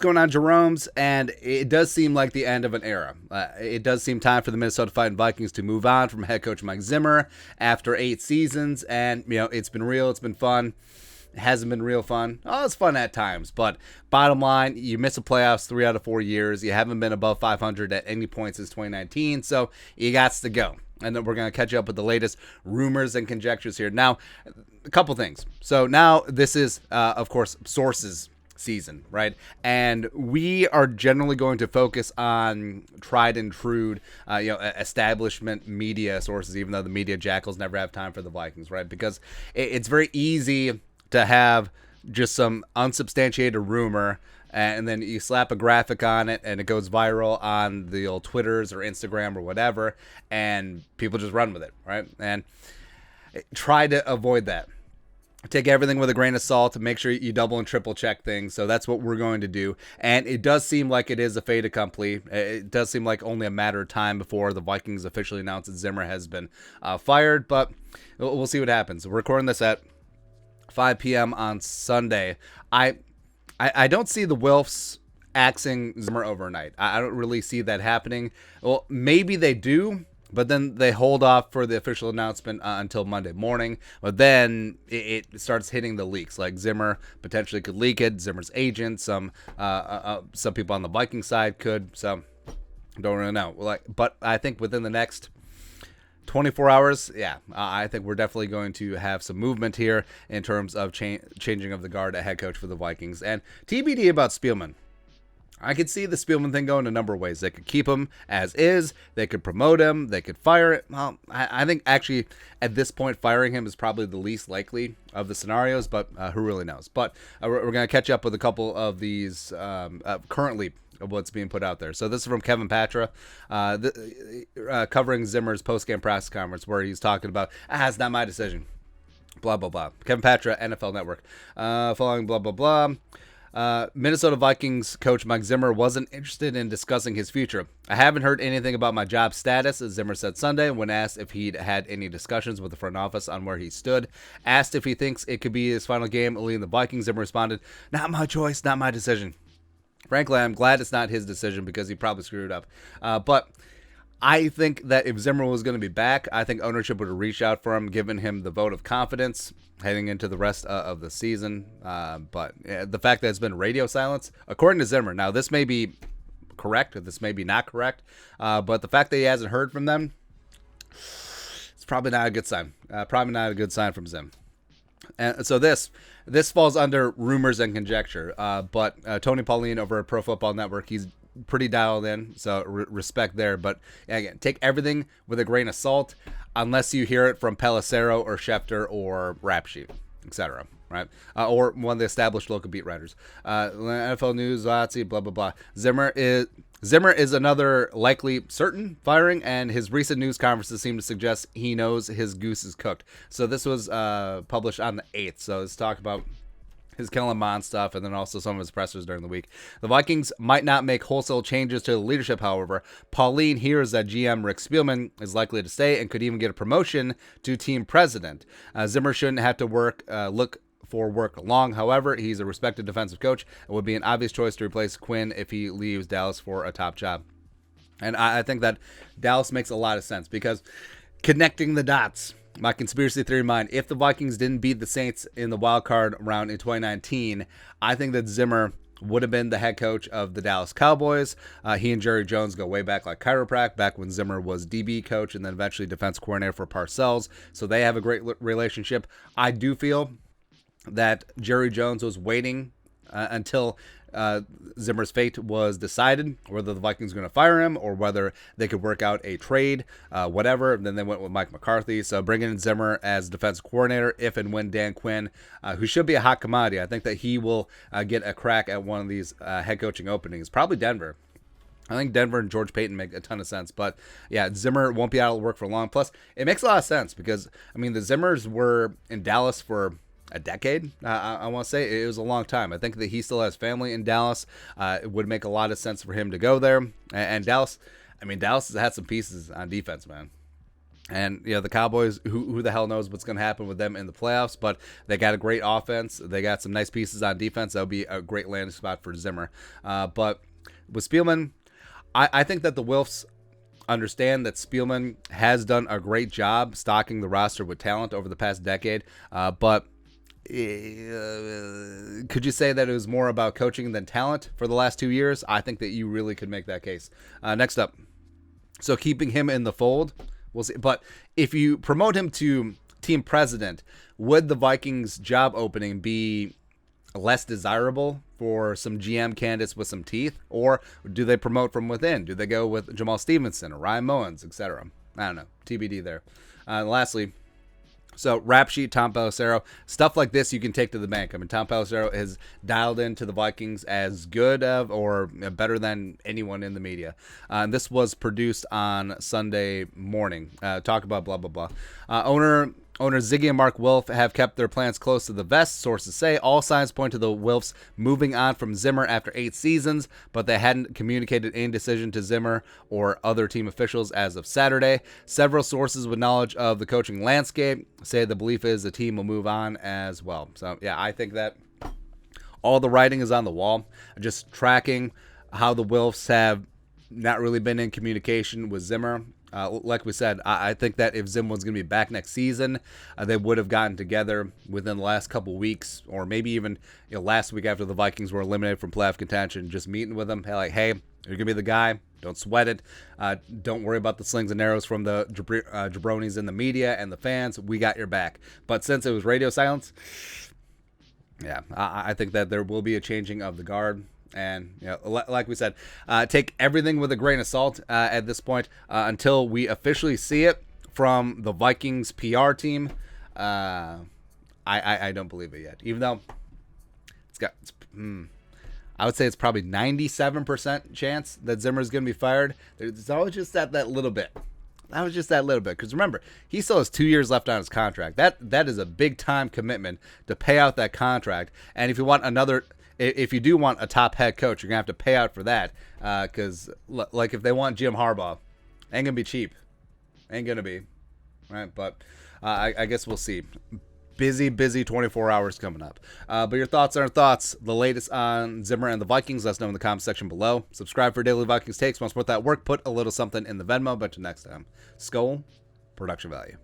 going on, Jerome's, and it does seem like the end of an era. It does seem time for the Minnesota Vikings to move on from head coach Mike Zimmer after 8 seasons, and it's been real, it's been fun. It hasn't been real fun. Oh, it's fun at times, but bottom line, you miss the playoffs 3 out of 4 years. You haven't been above 500 at any point since 2019, so you got to go. And then we're going to catch up with the latest rumors and conjectures here. Now, a couple things. So now this is, of course, sources season, right? And we are generally going to focus on tried and true, establishment media sources, even though the media jackals never have time for the Vikings, right? Because it's very easy to have just some unsubstantiated rumor, and then you slap a graphic on it and it goes viral on the old Twitters or Instagram or whatever, and people just run with it, right? And try to avoid that. Take everything with a grain of salt and make sure you double and triple check things. So that's what we're going to do. And it does seem like it is a fait accompli. It does seem like only a matter of time before the Vikings officially announce that Zimmer has been fired, but we'll see what happens. We're recording this at 5 p.m. on Sunday. I don't see the Wilfs axing Zimmer overnight. I don't really see that happening. Well, maybe they do, but then they hold off for the official announcement until Monday morning. But then it starts hitting the leaks. Like Zimmer potentially could leak it. Zimmer's agent, some people on the Viking side could. So don't really know. But I think within the next 24 hours, I think we're definitely going to have some movement here in terms of changing of the guard at head coach for the Vikings. And TBD about Spielman. I could see the Spielman thing going a number of ways. They could keep him as is. They could promote him. They could fire it. Well, I think actually at this point firing him is probably the least likely of the scenarios, but who really knows? But we're going to catch up with a couple of these currently of what's being put out there. So this is from Kevin Patra, covering Zimmer's post-game press conference where he's talking about, it's not my decision, blah, blah, blah. Kevin Patra, NFL Network. Following blah, blah, blah. Minnesota Vikings coach Mike Zimmer wasn't interested in discussing his future. I haven't heard anything about my job status, as Zimmer said Sunday when asked if he'd had any discussions with the front office on where he stood. Asked if he thinks it could be his final game leading the Vikings, Zimmer responded, "Not my choice, not my decision." Frankly, I'm glad it's not his decision because he probably screwed up. But I think that if Zimmer was going to be back, I think ownership would have reached out for him, given him the vote of confidence heading into the rest of the season. But the fact that it's been radio silence, according to Zimmer, now this may be correct, or this may be not correct, but the fact that he hasn't heard from them, it's probably not a good sign. Probably not a good sign from Zim. And so this falls under rumors and conjecture. But Tony Pauline over at Pro Football Network, he's pretty dialed in, so respect there. But again, take everything with a grain of salt, unless you hear it from Pelisero or Schefter or Rap Sheet, etc. Right? Or one of the established local beat writers. NFL News, Lazzi, blah, blah, blah. Zimmer is another likely certain firing, and his recent news conferences seem to suggest he knows his goose is cooked. So this was published on the 8th. So let's talk about his Kellen Mond stuff, and then also some of his pressers during the week. The Vikings might not make wholesale changes to the leadership, however. Pauline hears that GM Rick Spielman is likely to stay and could even get a promotion to team president. Zimmer shouldn't have to look for work long. However, he's a respected defensive coach and would be an obvious choice to replace Quinn if he leaves Dallas for a top job. And I think that Dallas makes a lot of sense because connecting the dots, my conspiracy theory mind, if the Vikings didn't beat the Saints in the wild card round in 2019, I think that Zimmer would have been the head coach of the Dallas Cowboys. He and Jerry Jones go way back like chiropract, back when Zimmer was DB coach and then eventually defense coordinator for Parcells. So they have a great relationship. I do feel that Jerry Jones was waiting until Zimmer's fate was decided, whether the Vikings were going to fire him or whether they could work out a trade, whatever. And then they went with Mike McCarthy. So bringing in Zimmer as defense coordinator, if and when Dan Quinn, who should be a hot commodity, I think that he will get a crack at one of these head coaching openings, probably Denver. I think Denver and George Payton make a ton of sense. But, yeah, Zimmer won't be out of work for long. Plus, it makes a lot of sense because, I mean, the Zimmers were in Dallas for a decade. I want to say it was a long time. I think that he still has family in Dallas. It would make a lot of sense for him to go there. And Dallas, I mean, Dallas has had some pieces on defense, man. And the Cowboys, who the hell knows what's going to happen with them in the playoffs? But they got a great offense. They got some nice pieces on defense. That would be a great landing spot for Zimmer. But with Spielman, I think that the Wilfs understand that Spielman has done a great job stocking the roster with talent over the past decade. But could you say that it was more about coaching than talent for the last 2 years? I think that you really could make that case. Next up, so keeping him in the fold. We'll see. But if you promote him to team president, would the Vikings job opening be less desirable for some GM candidates with some teeth? Or do they promote from within? Do they go with Jamal Stevenson or Ryan Mullins, etc.? I don't know. TBD there. Lastly, so rap sheet, Tom Pelisero, stuff like this you can take to the bank. I mean, Tom Pelisero has dialed into the Vikings as good of or better than anyone in the media. This was produced on Sunday morning. Talk about blah, blah, blah. Owners Ziggy and Mark Wilf have kept their plans close to the vest. Sources say all signs point to the Wilfs moving on from Zimmer after 8 seasons, but they hadn't communicated any decision to Zimmer or other team officials as of Saturday. Several sources with knowledge of the coaching landscape say the belief is the team will move on as well. So, yeah, I think that all the writing is on the wall. Just tracking how the Wilfs have not really been in communication with Zimmer. Like we said, I think that if Zim was going to be back next season, they would have gotten together within the last couple weeks, or maybe even last week after the Vikings were eliminated from playoff contention, just meeting with them. Like, hey, you're going to be the guy. Don't sweat it. Don't worry about the slings and arrows from the jabronis in the media and the fans. We got your back. But since it was radio silence, yeah, I think that there will be a changing of the guard. And, like we said, take everything with a grain of salt at this point until we officially see it from the Vikings PR team. I don't believe it yet, even though I would say it's probably 97% chance that Zimmer is going to be fired. There's always just that little bit. That was just that little bit. Because remember, he still has 2 years left on his contract. That is a big time commitment to pay out that contract. And if you do want a top head coach, you're going to have to pay out for that. Because, like, if they want Jim Harbaugh, ain't going to be cheap. Ain't going to be. Right? But I guess we'll see. Busy 24 hours coming up. But your thoughts are our thoughts. The latest on Zimmer and the Vikings, let us know in the comment section below. Subscribe for daily Vikings takes. Want to support that work, put a little something in the Venmo. But until next time, Skol, production value.